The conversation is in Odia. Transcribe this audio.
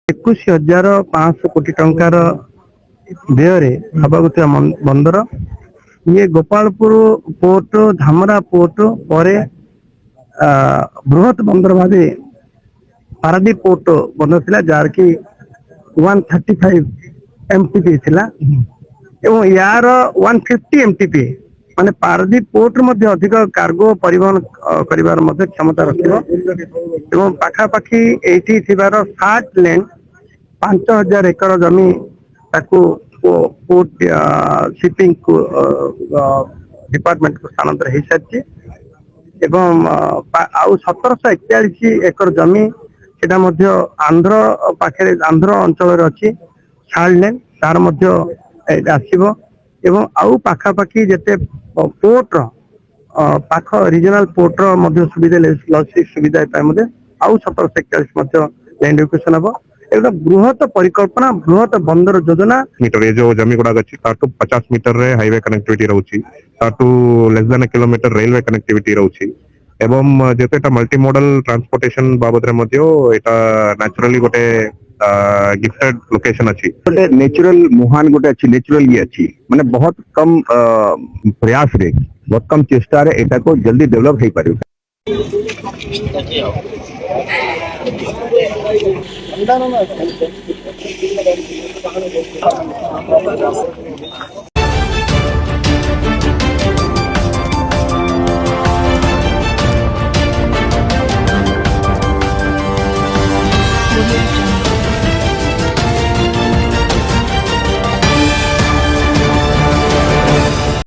21,500 କୋଟି ଟଙ୍କାର ବ୍ୟୟରେ ହେବାକୁ ଥିବା ବନ୍ଦର ଇଏ ଗୋପାଳପୁର ପୋର୍ଟ ଧାମରା ପୋର୍ଟ ପରେ ବୃହତ ବନ୍ଦର ଭାବେ ପାରାଦୀପ ପୋର୍ଟ ବନ୍ଦର ଥିଲା ଯାହାର କି 135 MTP ଥିଲା ଏବଂ ୟାର 150 MTP ମାନେ ପାରାଦୀପ ପୋର୍ଟ ମଧ୍ୟ ଅଧିକ କାର୍ଗୋ ପରିବହନ କରିବାର ମଧ୍ୟ କ୍ଷମତା ରଖିବ ଏବଂ ପାଖାପାଖି ଏଇଠି ଥିବାର 60 ଲେନ୍ 5,000 ଏକର ଜମି ତାକୁ ପୋର୍ଟ ଶିପିଂ ଡିପାର୍ଟମେଣ୍ଟ କୁ ସ୍ଥାନାନ୍ତର ହେଇସାରିଛି ଏବଂ ଆଉ 1,741 ଏକର ଜମି ସେଟା ମଧ୍ୟ ଆନ୍ଧ୍ର ପାଖରେ ଆନ୍ଧ୍ର ଅଞ୍ଚଳରେ ଅଛି 60 ଲେନ୍ ତାର ମଧ୍ୟ ଆସିବ ଏବଂ ଆଉ ପାଖାପାଖି ଯେତେ ପୋର୍ଟର ପାଖ ରିଜନାଲ ପୋର୍ଟର ମଧ୍ୟ ସୁବିଧା ଲଜିଷ୍ଟିକ୍ ସୁବିଧା ପାଇଁ ମଧ୍ୟ ଆଉ 1,741 ମଧ୍ୟ ଲ୍ୟାଣ୍ଡ ଇକ୍ୱେସନ ହବ एउटा बृहत परिकल्पना बृहत बंदर योजना मीटर ये जो जमी गुड़ाक अच्छी 50 मीटर रे हाईवे कनेक्टिविटी रहउची ताटू लेस देन ए किलोमीटर रेलवे कनेक्टिविटी रहउची एवं जेते एटा मल्टी मॉडल ट्रांसपोर्टेशन बाबद रे मध्य एटा नेचुरली गोटे गिफ्टेड लोकेशन अच्छी गोटे नेचुरल मुहान गोटे अच्छी नेचुरल ये अच्छी माने बहुत कम प्रयास रे बहुत कम चेष्टा रे एटा को जल्दी डेवलप हो पारे